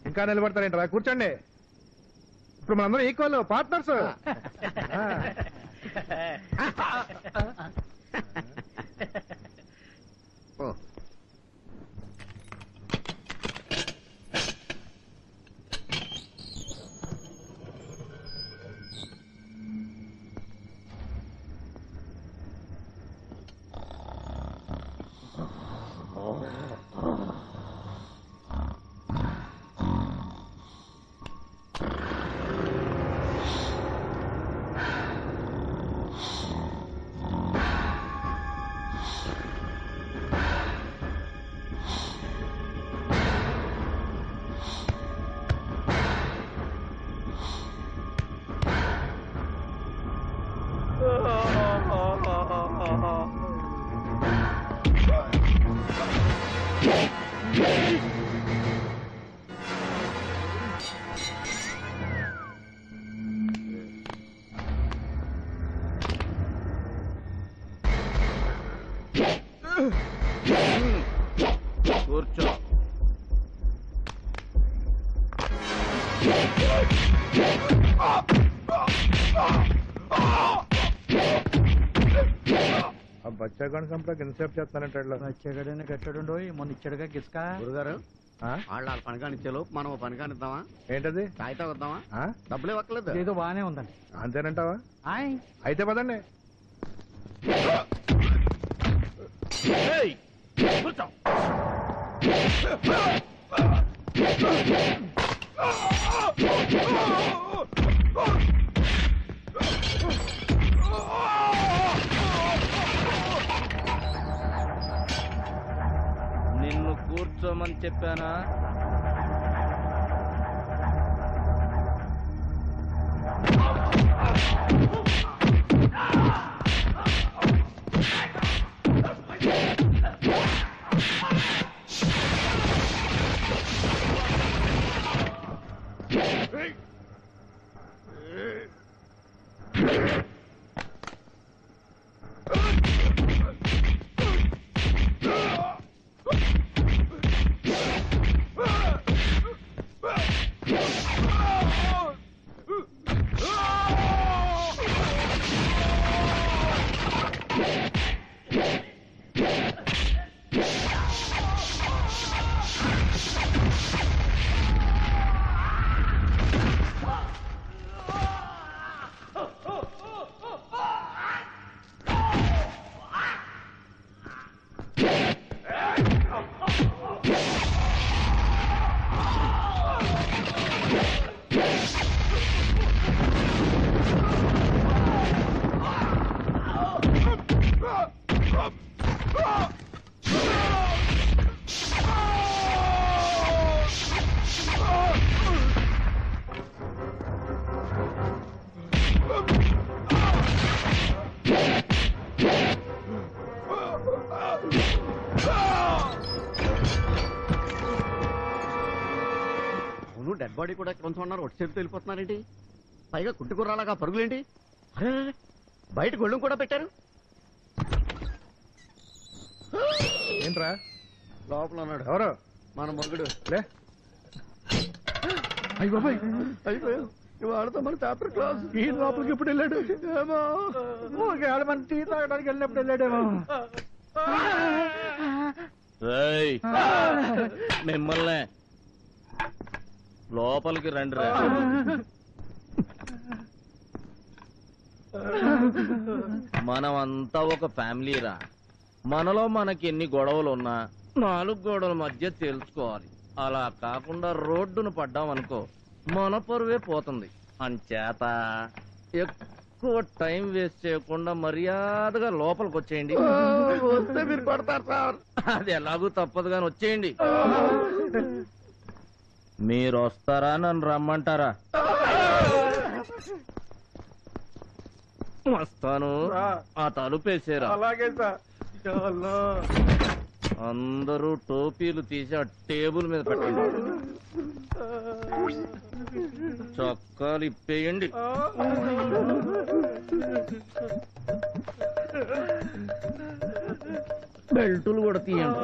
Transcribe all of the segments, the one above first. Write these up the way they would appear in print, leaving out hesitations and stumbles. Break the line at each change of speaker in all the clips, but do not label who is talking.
ఇంకా నిలబడతారేంట్రా? కూర్చోండి. ఇప్పుడు మనందరం ఈక్వల్ పార్ట్నర్స్.
కూర్చో.
ఆ బచ్చాగాని సంపడానికి ఎంతసేపు చేస్తానంటాడు?
బచ్చాగాడని కట్టాడు మొన్న ఇచ్చాడుగా గిసుక.
గురుగారు వాళ్ళ పని కానిచ్చేలో మనం పని కానిద్దామా?
ఏంటది?
కాగితా వద్దామా? డబ్బులు ఇవ్వట్లేదు.
ఏదో బానే ఉందండి.
అంతేనంటావా? అయితే పదండి.
నిన్ను కూర్చోమని చెప్పానా? డెడ్ బాడీ కూడా ఇక్కడ ఉంచుకున్నారు. ఒట్టి చేతితో వెళ్ళిపోతున్నారేంటి? పైగా కుట్టుకుర్రాలాగా పరుగులేంటి? బయట గొళ్ళం కూడా పెట్టారు.
ఏంట్రా
లోపల ఉన్నాడు.
ఎవరు?
మన మొగుడు.
లే
అయిపోయావు. వాళ్ళతో మన పేపర్ క్లాస్.
ఈ లోపలికి ఎప్పుడు వెళ్ళాడు? ఏమో మన టీ తాగడానికి వెళ్ళినప్పుడు వెళ్ళాడేమో.
మిమ్మల్నే లోపలికి రండి. మనమంతా ఒక ఫ్యామిలీరా. మనలో మనకి ఎన్ని గొడవలు ఉన్నా 4 గోడల మధ్య తెలుసుకోవాలి. అలా కాకుండా రోడ్డును పడ్డామనుకో మన పరువే పోతుంది. అంచేత ఎక్కువ టైం వేస్ట్ చేయకుండా మర్యాదగా లోపలికి వచ్చేయండి.
వస్తే మీరు పడతారు సార్.
అది ఎలాగూ తప్పదు కానీ వచ్చేయండి. మీరు వస్తారా నన్ను రమ్మంటారా? వస్తాను. ఆ తలుపేసారా?
అలాగే సార్.
అందరూ టోపీలు తీసి ఆ టేబుల్ మీద పెట్టండి. చొక్కాలు ఇప్పేయండి. బెల్టులు కూడా తీయండి.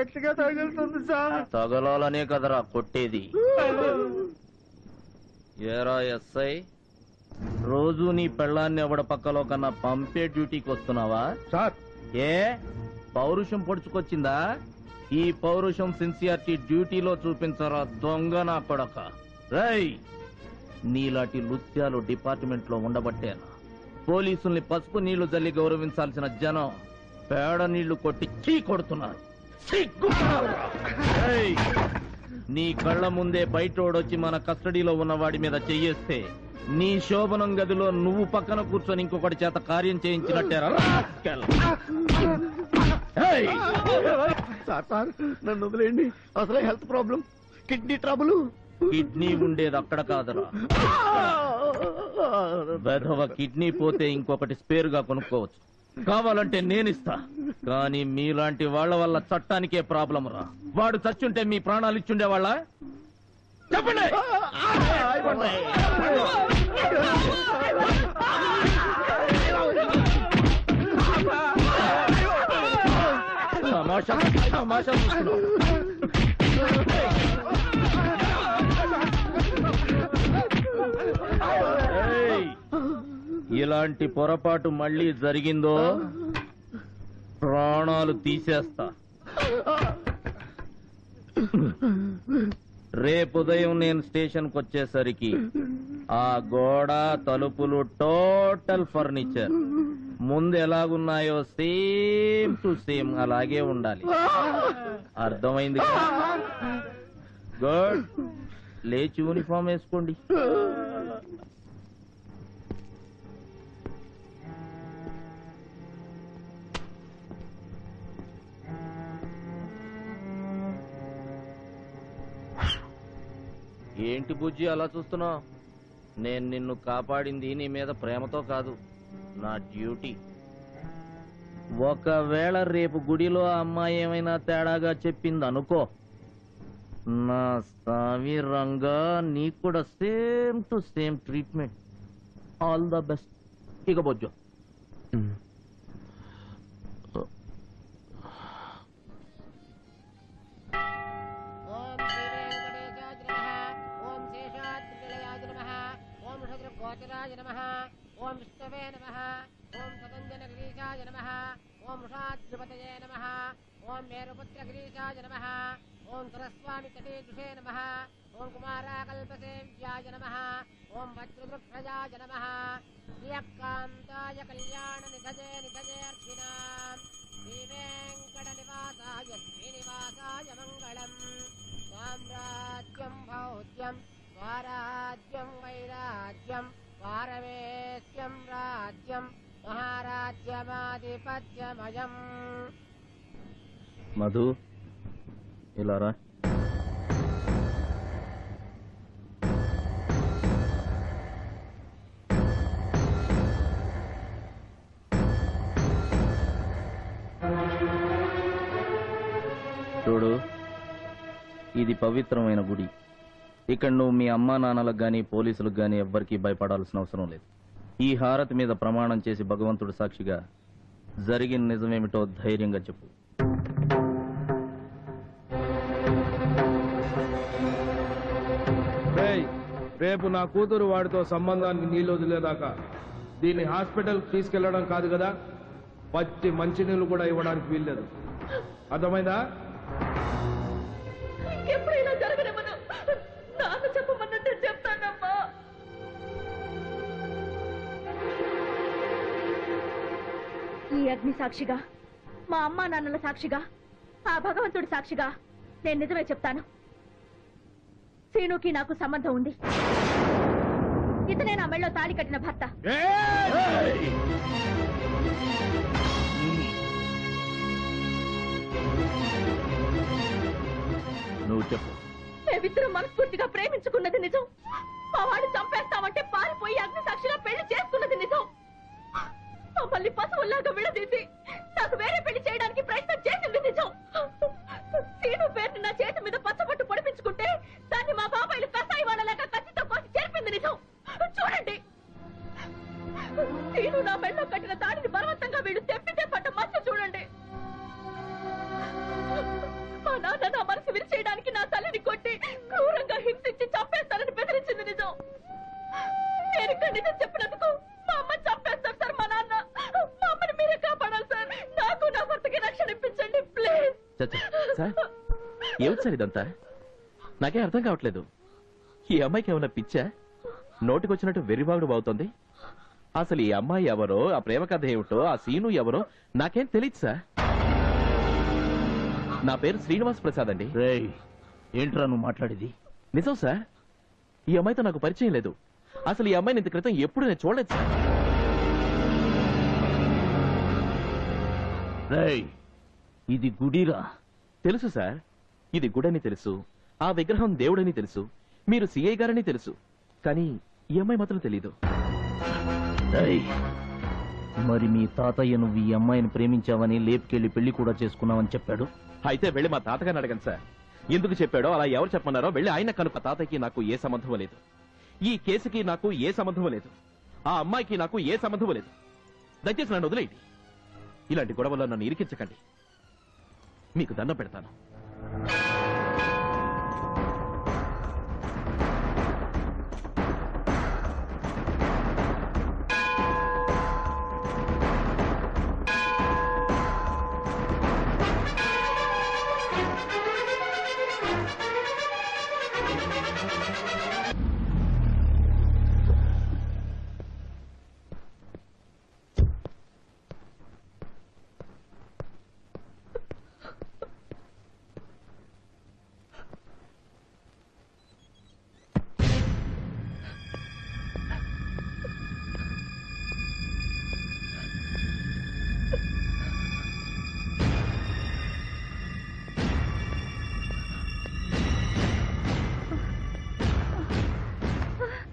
గట్టిగా తగులుతుంది సార్.
తగలాలనే కదరా కొట్టేది. ఏరా ఎస్ఐ, రోజు నీ పెళ్ళాన్ని ఎవడ పక్కలో కన్నా పంపే డ్యూటీకి వస్తున్నావా?
సార్
ఏ పౌరుషం పొడుచుకొచ్చిందా? ఈ పౌరుషం సిన్సియారిటీ డ్యూటీలో చూపించరా దొంగ నా కొడక. రై, నీలాంటి లుత్యాలు డిపార్ట్మెంట్ లో ఉండబట్టేనా పోలీసుల్ని పసుపు నీళ్లు జల్లి గౌరవించాల్సిన జనం పేడ నీళ్లు కొట్టి చీ కొడుతున్నారు. సిగ్గుపడాలిరా. రేయ్, నీ కళ్ళ ముందే బయటోడొచ్చి మన కస్టడీలో ఉన్న వాడి మీద చెయ్యేస్తే నీ శోభనం గదిలో నువ్వు పక్కన కూర్చొని ఇంకొకటి చేత కార్యం చేయించినట్టేరా.
సార్ సార్ నన్ను వదిలేయండి. అసలే health problem, kidney trouble.
Kidney ఉండేది అక్కడ కాదురా. వెధవ కిడ్నీ పోతే ఇంకొకటి స్పేర్ గా కొనుక్కోవచ్చు, కావాలంటే నేనిస్తా. కానీ మీలాంటి వాళ్ళ వల్ల చట్టానికే ప్రాబ్లం రా. వాడు చచ్చుంటే మీ ప్రాణాలు ఇచ్చుండేవాళ్ళ? చెప్పండి. తమాషా తమాషా చూస్తున్నావు. ఏయ్, ఇలాంటి పొరపాటు మళ్ళీ జరిగిందో ప్రాణాలు తీసేస్తా. రేపు ఉదయం నేను స్టేషన్కి వచ్చేసరికి ఆ గోడ తలుపులు టోటల్ ఫర్నిచర్ ముందు ఎలాగున్నాయో సేమ్ టు సేమ్ అలాగే ఉండాలి. అర్థమైంది? గుడ్. లేచి యూనిఫామ్ వేసుకోండి. ఏంటి బుజ్జి అలా చూస్తున్నావు? నేను నిన్ను కాపాడింది నీ మీద ప్రేమతో కాదు, నా డ్యూటీ. ఒకవేళ రేపు గుడిలో ఆ అమ్మాయి ఏమైనా తేడాగా చెప్పింది అనుకో, నా స్వామి రంగా నీకు కూడా same to same treatment. All the best. ఇక బొజ్జో.
गोचराय नमः। ओम विष्णवे नमः। ओम सतञ्जनगिरीशाय नमः। ओम वृषाद्रिपतये नमः। ओम मेरुपुत्रगिरीशाय नमः। ओम सरस्वामी तटेजुषे नमः। ओम कुमाराकल्पसेव्याय नमः। ओम वज्रवृक्षयाय नमः। श्रियकान्ताय कल्याणनिधये निधयेऽर्थिनाम् श्रीवेङ्कटनिवासाय श्रीनिवासाय मङ्गलम्। साम्राज्यं भौज्यं स्वाराज्यं वैराज्यं पारमेश्यं राज्यं महाराज्यमाधिपत्यमयम्।
మధు, ఇలా రా. చూడు, ఇది పవిత్రమైన గుడి. ఇక్కడ నువ్వు మీ అమ్మా నాన్నలకు గాని పోలీసులకు గాని ఎవ్వరికీ భయపడాల్సిన అవసరం లేదు. ఈ హారతి మీద ప్రమాణం చేసి భగవంతుడు సాక్షిగా జరిగిన నిజమేమిటో ధైర్యంగా చెప్పు.
రేపు నా కూతురు వాడితో సంబంధాన్ని నీళ్ళు వదిలేదాకా దీన్ని హాస్పిటల్కి తీసుకెళ్లడం కాదు కదా, పచ్చి మంచినీళ్ళు కూడా ఇవ్వడానికి వీల్లేదు. అర్థమైందా?
ఎప్పుడైనా జరగనివ్వను. నాకు చెప్పమన్నట్టు చెప్తానమ్మా. ఈ అగ్ని సాక్షిగా, మా అమ్మా నాన్నల సాక్షిగా, ఆ భగవంతుడి సాక్షిగా నేను నిజమే చెప్తాను. శ్రీనుకి నాకు సంబంధం ఉంది. ఇతనే నా మెళ్ళో తాళి కట్టిన భర్త.
నువ్వు చెప్పు.
మేమిద్దరం మనస్ఫూర్తిగా ప్రేమించుకున్నది నిజం. మా వాడిని చంపేస్తామంటే పారిపోయి అగ్ని సాక్షిగా పెళ్లి చేసుకున్నది నిజం. మమ్మల్ని పశువుల్లాగా విడదీసి నాకు వేరే పెళ్లి చేయడానికి ప్రయత్నం చేసింది నిజం. సీను పేరుని నా చేతి మీద పచ్చబట్టు పొడిపించుకుంటే దాన్ని మా బాబాయిలు కసాయి వాళ్ళలాగా కత్తితో కోసి చేర్పింది నిజం. చూడండి, సీను నా మెళ్ళో కట్టిన తాడిని బలవంతంగా వీడు తెప్పితే పట్ట మచ్చ చూడండి.
ఏమిటి సార్ ఇదంతా? నాకే అర్థం కావట్లేదు. ఈ అమ్మాయికి ఏమైనా పిచ్చా? నోటికొచ్చినట్టు వెర్రివాగుడు అవుతుంది. అసలు ఈ అమ్మాయి ఎవరో, ఆ ప్రేమ కథ ఏమిటో, ఆ సీను ఎవరో నాకేం తెలియదు సార్. నా పేరు శ్రీనివాస్ ప్రసాద్ అండి.
ఏంట్రా నువ్వు మాట్లాడేది?
నిజం సార్. ఈ అమ్మాయితో నాకు పరిచయం లేదు. అసలు ఈ అమ్మాయిని ఇంత క్రితం ఎప్పుడు నేను చూడలేదు సార్.
ఇది గుడిరా.
తెలుసు సార్, ఇది గుడని తెలుసు, ఆ విగ్రహం దేవుడని తెలుసు, మీరు సిఐ గారని తెలుసు, కానీ ఈ అమ్మాయి మాత్రం తెలీదు.
మరి మీ తాతయ్య నువ్వు ఈ అమ్మాయిని ప్రేమించావని లేపుకెళ్లి పెళ్లి కూడా చేసుకున్నావని చెప్పాడు.
అయితే వెళ్ళి మా తాతగారిని అడగండి సార్. ఎందుకు చెప్పాడో, అలా ఎవరు చెప్పమన్నారో వెళ్ళి ఆయన కనుక. తాతయ్యకి నాకు ఏ సంబంధం లేదు, ఈ కేసుకి నాకు ఏ సంబంధం లేదు, ఆ అమ్మాయికి నాకు ఏ సంబంధం లేదు. దయచేసి నన్ను వదిలేయండి. ఇలాంటి గొడవల్లో నన్ను ఇరికించకండి. మీకు దండం పెడతాను.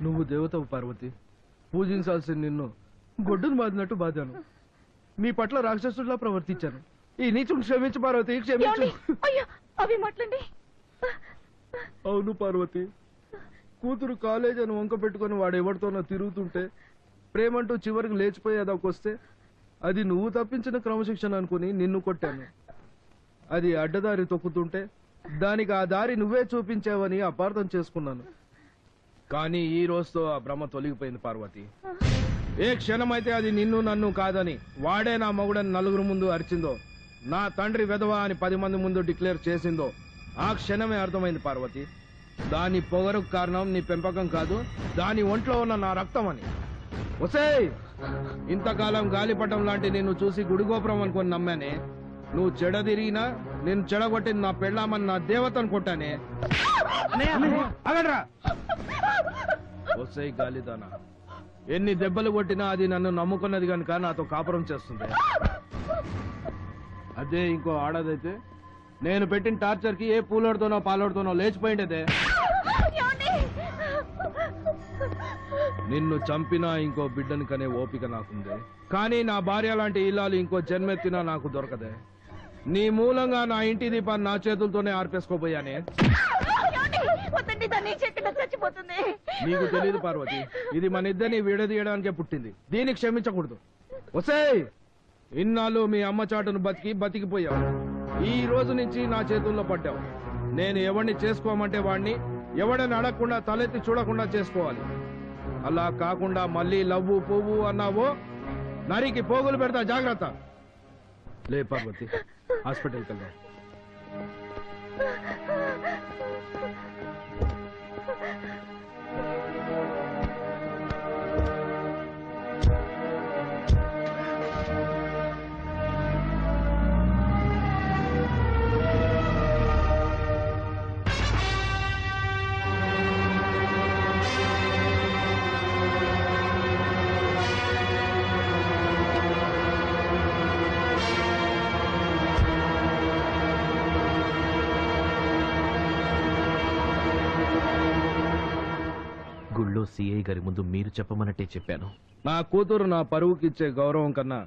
నువ్వు దేవతవు పార్వతి. పూజించాల్సిన నిన్ను గొడ్డును బాదినట్టు బాధాను. నీ పట్ల రాక్షసుడిలా ప్రవర్తించాను. ఈ నీచుని క్షమించు పార్వతి, క్షమించు.
అవి మాట్లాడండి.
అవును పార్వతి, కూతురు కాలేజ్ అని వంక పెట్టుకుని వాడు ఎవరితోనో తిరుగుతుంటే ప్రేమంటూ చివరికి లేచిపోయేదాకొస్తే అది నువ్వు తప్పించిన క్రమశిక్షణ అనుకుని నిన్ను కొట్టాను. అది అడ్డదారి తొక్కుతుంటే దానికి ఆ దారి నువ్వే చూపించావని అపార్థం చేసుకున్నాను. కానీ ఈ రోజుతో ఆ భ్రమ తొలగిపోయింది పార్వతి. ఏ క్షణమైతే అది నిన్ను నన్ను కాదని వాడే నా మగుడని నలుగురు ముందు అరిచిందో, నా తండ్రి వెధవా అని 10 మంది ముందు డిక్లేర్ చేసిందో, ఆ క్షణమే అర్థమైంది పార్వతి. దాని పొగరుకు కారణం నీ పెంపకం కాదు, దాని ఒంట్లో ఉన్న నా రక్తం అని. ఒసేయ్, ఇంతకాలం గాలిపటం లాంటి నిన్ను చూసి గుడిగోపురం అనుకొని నమ్మానే. నువ్వు చెడదిరిగినా నేను చెడగొట్టింది నా పెళ్ళామని నా దేవతను కొట్టానే. అగడ్రా. ఒసేయ్ గాలిదానా, ఎన్ని దెబ్బలు కొట్టినా అది నన్ను నమ్ముకున్నది కనుక నాతో కాపురం చేస్తుంది. అదే ఇంకో ఆడదైతే నేను పెట్టిన టార్చర్ కి ఏ పూలోడుతోనో పాలోడుతోనో లేచిపోయిండేదే. నిన్ను చంపినా ఇంకో బిడ్డని కనే ఓపిక నాకుంది, కానీ నా భార్య లాంటి ఇల్లాలు ఇంకో జన్మెత్తినా నాకు దొరకదే. నీ మూలంగా నా ఇంటి దీపాన్ని నా చేతులతోనే ఆర్పేసుకోపోయానే. నీకు తెలీదు పార్వతి, ఇది మన ఇద్దరిని విడదీయడానికే పుట్టింది. దీన్ని క్షమించకూడదు. ఒసేయ్, ఇన్నాళ్ళు మీ అమ్మ చాటును బతికిపోయావు. ఈ రోజు నుంచి నా చేతుల్లో పడ్డావు. నేను ఎవరిని చేసుకోమంటే వాడిని, ఎవడని అడగకుండా తలెత్తి చూడకుండా చేసుకోవాలి. అలా కాకుండా మళ్ళీ లవ్వు పువ్వు అన్నావో నరికి పోగులు పెడతా, జాగ్రత్త. లే పార్వతి, హాస్పిటల్కి వెళ్దాం.
గుళ్ళో సిఐ గారి ముందు మీరు చెప్పమన్నట్టే చెప్పాను.
నా కూతురు నా పరువుకిచ్చే గౌరవం కన్నా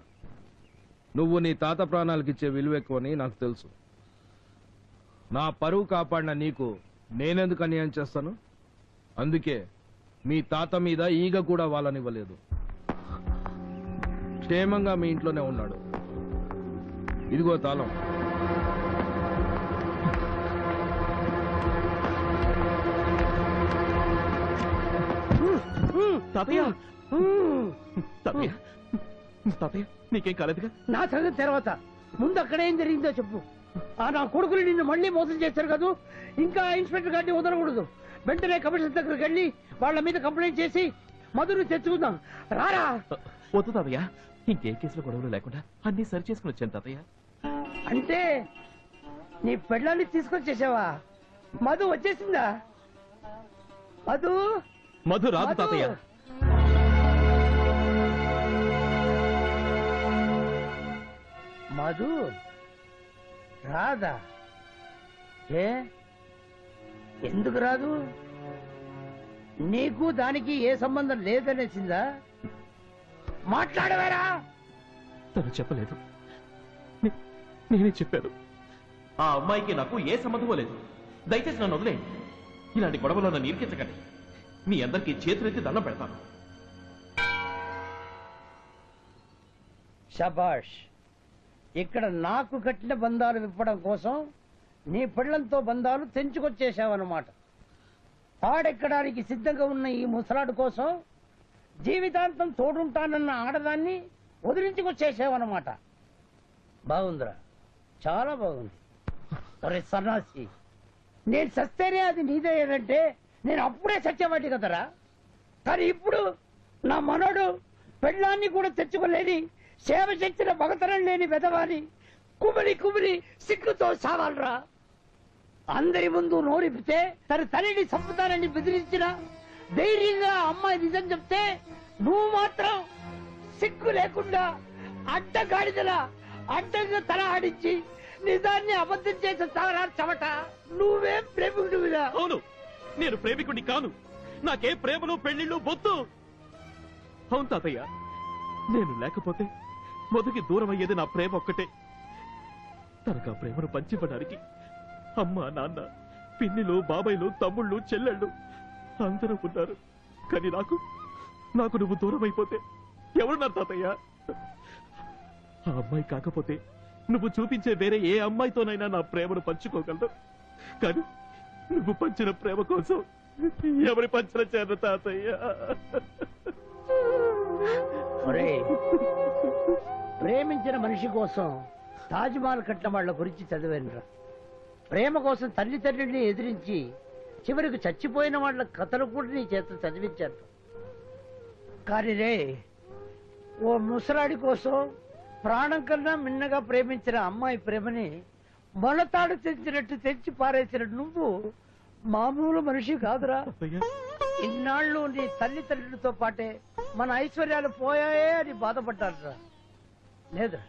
నువ్వు నీ తాత ప్రాణాలకిచ్చే విలువ ఎక్కువని నాకు తెలుసు. నా పరువు కాపాడిన నీకు నేనెందుకు అన్యాయం చేస్తాను? అందుకే మీ తాత మీద ఈగ కూడా వాళ్ళనివ్వలేదు. క్షేమంగా మీ ఇంట్లోనే ఉన్నాడు. ఇదిగో తాళం.
తాతయ్య, తాతయ్య, తాతయ్య, నీకేం కాలేదుగా?
నా సంగతి తర్వాత ముందు అక్కడ ఏం జరిగిందో చెప్పు. నా కొడుకులు నిన్ను మళ్ళీ మోసం చేశారు కదా, ఇంకా ఇన్స్పెక్టర్ గారిని వదలకూడదు. వెంటనే కమిషనర్ దగ్గరికి వెళ్ళి వాళ్ళ మీద కంప్లైంట్ చేసి మధును తెచ్చుకుందాం. రారా.
వద్దు తాతయ్య, ఇంకే కేసులో గొడవలు లేకుండా అన్ని సరి చేసుకుని వచ్చాను తాతయ్య.
అంటే నీ పెళ్ళాన్ని తీసుకొచ్చేసావా? మధు వచ్చేసిందా? మధు
మధు రాదు తాతయ్య.
మధు రాదా? ఏ ఎందుకు రాదు? నీకు దానికి ఏ సంబంధం లేదనేసిందా? మాట్లాడవేరా?
తను చెప్పలేదు, నేనే చెప్పాను. ఆ అమ్మాయికి నాకు ఏ సంబంధమూ లేదు. దయచేసి నన్ను వదిలేయండి. ఇలాంటి గొడవలో నన్ను ఇరికించకండి. మీ అందరికీ చేతులెత్తి దండం పెడతాను.
శబాష్. ఇక్కడ నాకు కట్టిన బంధాలు విప్పడం కోసం నీ పిల్లలతో బంధాలు తెంచుకొచ్చేసావన్నమాట. పాడెక్కడానికి సిద్ధంగా ఉన్న ఈ ముసలాడు కోసం జీవితాంతం తోడుంటానన్న ఆడదాన్ని వదిలించుకొచ్చేసావన్నమాట. బాగుందిరా, చాలా బాగుంది. ఒరే సన్నాసి, నేను చస్తేనే అది నీదేనంటే నేను అప్పుడే చచ్చేవాటి కదరా. కానీ ఇప్పుడు నా మనోడు పెళ్ళాన్ని కూడా తెచ్చుకోలేని, సేవ చేసిన భగతరం లేని వెదవాని కుమిలి కుమిలి సిగ్గుతో సావాలరా. అందరి ముందు నోరిపితే తన తల్లిని చంపుతానని బెదిరించిన ధైర్యంగా అమ్మాయి నిజం చెప్తే నువ్వు మాత్రం సిగ్గు లేకుండా అడ్డగాడిదలా అడ్డంగా తల ఆడించి నిజాన్ని అబద్ధం చేసే సాగరా చెమట. నువ్వే ప్రేమికుడివిరా.
అవును, నేను ప్రేమికుడిని కాను. నాకే ప్రేమలు పెళ్లిళ్ళు బొత్తు. అవును తాతయ్య, నేను లేకపోతే మధుకి దూరం అయ్యేది నా ప్రేమ ఒక్కటే. తనకు ఆ ప్రేమను పంచివ్వడానికి అమ్మ, నాన్న, పిన్నిలు, బాబాయిలు, తమ్ముళ్ళు, చెల్లెళ్ళు అందరూ ఉన్నారు. కానీ నాకు నువ్వు దూరం అయిపోతే ఎవరున్నారు తాతయ్య? ఆ అమ్మాయి కాకపోతే నువ్వు చూపించే వేరే ఏ అమ్మాయితోనైనా నా ప్రేమను పంచుకోగలదు. కానీ నువ్వు పంచిన ప్రేమ కోసం ఎవరి పంచిన చేర తాతయ్య?
ప్రేమించిన మనిషి కోసం తాజ్మహల్ కట్టిన వాళ్ళ గురించి చదివానురా. ప్రేమ కోసం తల్లిదండ్రుల్ని ఎదిరించి చివరికి చచ్చిపోయిన వాళ్ళ కథలు కూడా నీ చేత చదివించాను. కానీ రే, ఓ ముసలాడి కోసం ప్రాణం కన్నా మిన్నగా ప్రేమించిన అమ్మాయి ప్రేమని మొలతాడు తెంచినట్టు తెంచి పారేసిన నువ్వు మామూలు మనిషి కాదురా. ఇన్నాళ్ళు నీ తల్లిదండ్రులతో పాటే మన ఐశ్వర్యాలు పోయాయే అని బాధపడ్డారురా. లేదు,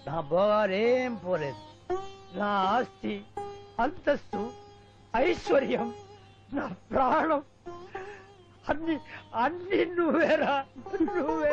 నా భోగాలేం పోలేదు. నా ఆస్తి, అంతస్తు, ఐశ్వర్యం, నా ప్రాణం అన్ని నువ్వేరా, నువ్వే.